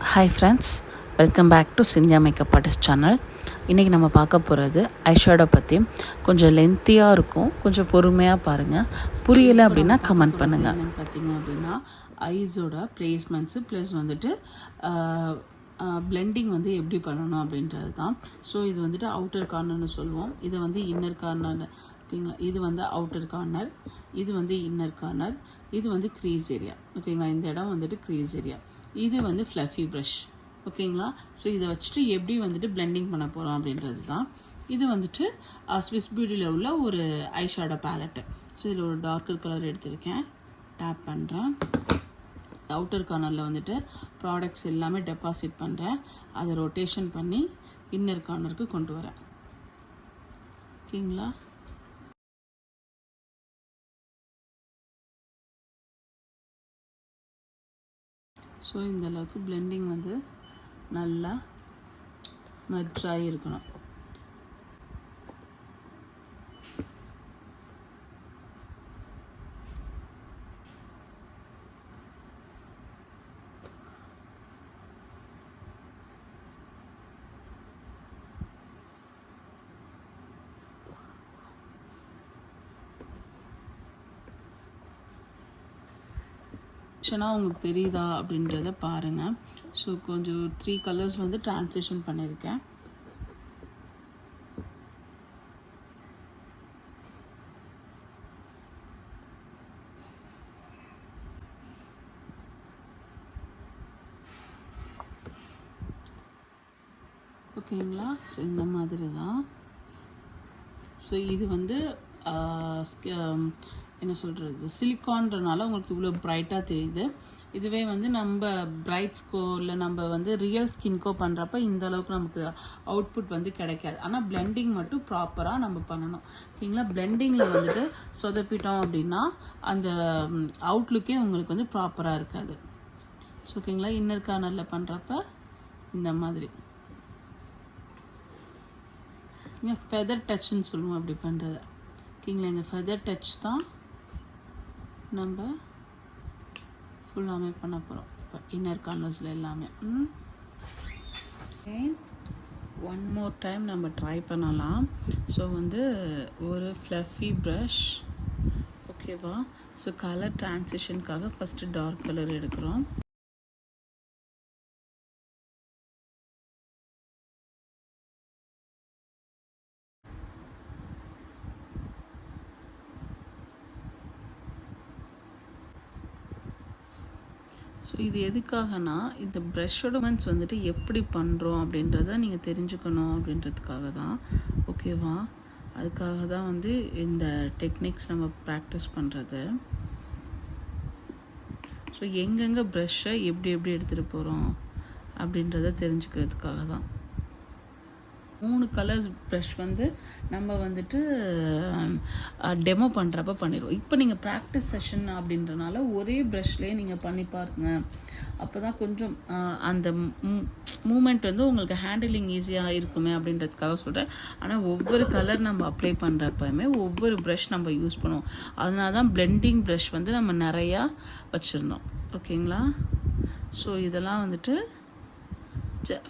Hi friends, welcome back to Cynthia makeup artist channel. இன்றைக்கி நம்ம பார்க்க போகிறது ஐஷேடோ பற்றி. கொஞ்சம் லென்த்தியாக இருக்கும், கொஞ்சம் பொறுமையாக பாருங்கள். புரியலை அப்படின்னா கமெண்ட் பண்ணுங்கள். என்னென்னு பார்த்தீங்க அப்படின்னா ஐஸோட பிளேஸ்மெண்ட்ஸு ப்ளஸ் வந்துட்டு பிளெண்டிங் வந்து எப்படி பண்ணணும் அப்படின்றது தான். ஸோ இது வந்துட்டு அவுட்டர் கார்னர்னு சொல்லுவோம், இதை வந்து இன்னர் கார்னர். ஓகேங்களா, இது வந்து அவுட்டர் கார்னர், இது வந்து இன்னர் கார்னர், இது வந்து க்ரீஸ் ஏரியா. ஓகேங்களா, இந்த இடம் வந்துட்டு க்ரீஸ் ஏரியா, இது வந்து ஃப்ளஃபி ப்ரஷ். ஓகேங்களா, ஸோ இதை வச்சுட்டு எப்படி வந்துட்டு பிளெண்டிங் பண்ண போகிறோம் அப்படின்றது தான். இது வந்துட்டு ஸ்விஸ் பியூட்டியில் உள்ள ஒரு ஐஷேடோ பேலட்டு. ஸோ இதில் ஒரு டார்க்கர் கலர் எடுத்திருக்கேன், டேப் பண்ணுறேன். அவுட்டர் கார்னரில் வந்துட்டு ப்ராடக்ட்ஸ் எல்லாமே டெபாசிட் பண்ணுறேன், அதை ரொட்டேஷன் பண்ணி இன்னர் கார்னருக்கு கொண்டு வரேன். ஓகேங்களா, ஸோ இந்த அளவுக்கு பிளெண்டிங் வந்து நல்லா மெர்ஜ் ஆகியிருக்கணும். உங்களுக்கு தெரியுதா அப்படின்றத பாருங்கள். ஸோ கொஞ்சம் 3 கலர்ஸ் வந்து ட்ரான்ஸ்லேஷன் பண்ணியிருக்கேன். ஓகேங்களா, ஸோ இந்த மாதிரி தான். ஸோ இது வந்து என்ன சொல்கிறது, சிலிக்கான்றனால உங்களுக்கு இவ்வளோ ப்ரைட்டாக தெரியுது. இதுவே வந்து நம்ம பிரைட்ஸ்க்கோ இல்லை நம்ம வந்து ரியல் ஸ்கின்க்கோ பண்ணுறப்ப இந்த அளவுக்கு நமக்கு அவுட்புட் வந்து கிடைக்காது. ஆனால் பிளெண்டிங் மட்டும் ப்ராப்பராக நம்ம பண்ணணும். ஓகேங்களா, பிளெண்டிங்கில் வந்துட்டு சொதப்பிட்டோம் அப்படின்னா அந்த அவுட்லுக்கே உங்களுக்கு வந்து ப்ராப்பராக இருக்காது. ஸோ ஓகேங்களா, இன்னர் கார்னரில் பண்ணுறப்ப இந்த மாதிரி இங்கே ஃபெதர் டச்சுன்னு சொல்லுவோம் அப்படி பண்ணுறது. ஓகேங்களா, இந்த ஃபெதர் டச் தான் நம்ம ஃபுல்லாமே பண்ண போகிறோம் இப்போ இன்னர் கார்னர்ஸில் எல்லாமே. ஒன் மோர் டைம் நம்ம ட்ரை பண்ணலாம். ஸோ வந்து ஒரு ஃப்ளஃபி ப்ரஷ். ஓகேவா, ஸோ கலர் ட்ரான்சிஷனுக்காக ஃபஸ்ட்டு டார்க் கலர் எடுக்கிறோம். ஸோ இது எதுக்காகனா, இந்த ப்ரஷ்ஷோட மன்ஸ் வந்துட்டு எப்படி பண்ணுறோம் அப்படின்றத நீங்கள் தெரிஞ்சுக்கணும் அப்படின்றதுக்காக தான். ஓகேவா, அதுக்காக தான் வந்து இந்த டெக்னிக்ஸ் நம்ம ப்ராக்டிஸ் பண்ணுறது. ஸோ எங்கெங்கே ப்ரஷ்ஷை எப்படி எப்படி எடுத்துகிட்டு போகிறோம் அப்படின்றத தெரிஞ்சுக்கிறதுக்காக தான். 3 கலர்ஸ் ப்ரஷ் வந்து நம்ம வந்துட்டு டெமோ பண்ணுறப்ப பண்ணிடுவோம். இப்போ நீங்கள் ப்ராக்டிஸ் செஷன் அப்படின்றனால ஒரே ப்ரஷ்லேயே நீங்கள் பண்ணி பாருங்க. அப்போ தான் கொஞ்சம் அந்த மூமெண்ட் வந்து உங்களுக்கு ஹேண்டிலிங் ஈஸியாக இருக்குமே அப்படின்றதுக்காக சொல்கிறேன். ஆனால் ஒவ்வொரு கலர் நம்ம அப்ளை பண்ணுறப்பயுமே ஒவ்வொரு ப்ரஷ் நம்ம யூஸ் பண்ணுவோம். அதனால தான் பிளெண்டிங் ப்ரஷ் வந்து நம்ம நிறையா வச்சுருந்தோம். ஓகேங்களா, ஸோ இதெல்லாம் வந்துட்டு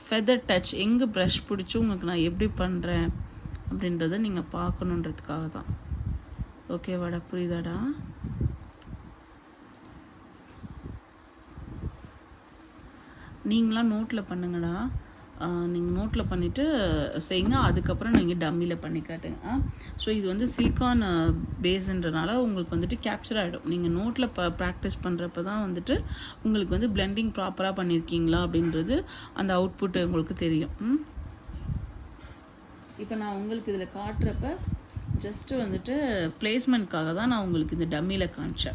ஃபெதர் டச் எங்கே ப்ரஷ் பிடிச்சி உங்களுக்கு நான் எப்படி பண்ணுறேன் அப்படின்றத நீங்கள் பார்க்கணுன்றதுக்காக தான். ஓகேவாடா, புரியுதாடா? நீங்களாம் நோட்டில் பண்ணுங்கடா. நீங்கள் நோட்டில் பண்ணிவிட்டு செய்யுங்க, அதுக்கப்புறம் நீங்கள் டம்மியில் பண்ணி காட்டுங்க. ஸோ இது வந்து சிலிக்கான் பேஸுன்றனால உங்களுக்கு வந்துட்டு கேப்சர் ஆகிடும். நீங்கள் நோட்டில் ப்ராக்டிஸ் பண்ணுறப்ப தான் வந்துட்டு உங்களுக்கு வந்து பிளெண்டிங் ப்ராப்பராக பண்ணியிருக்கீங்களா அப்படின்றது அந்த அவுட்புட் உங்களுக்கு தெரியும். இப்போ நான் உங்களுக்கு இதில் காட்டுறப்ப ஜஸ்ட்டு வந்துட்டு பிளேஸ்மெண்ட்காக தான் நான் உங்களுக்கு இந்த டம்மியில் காமிச்சேன்.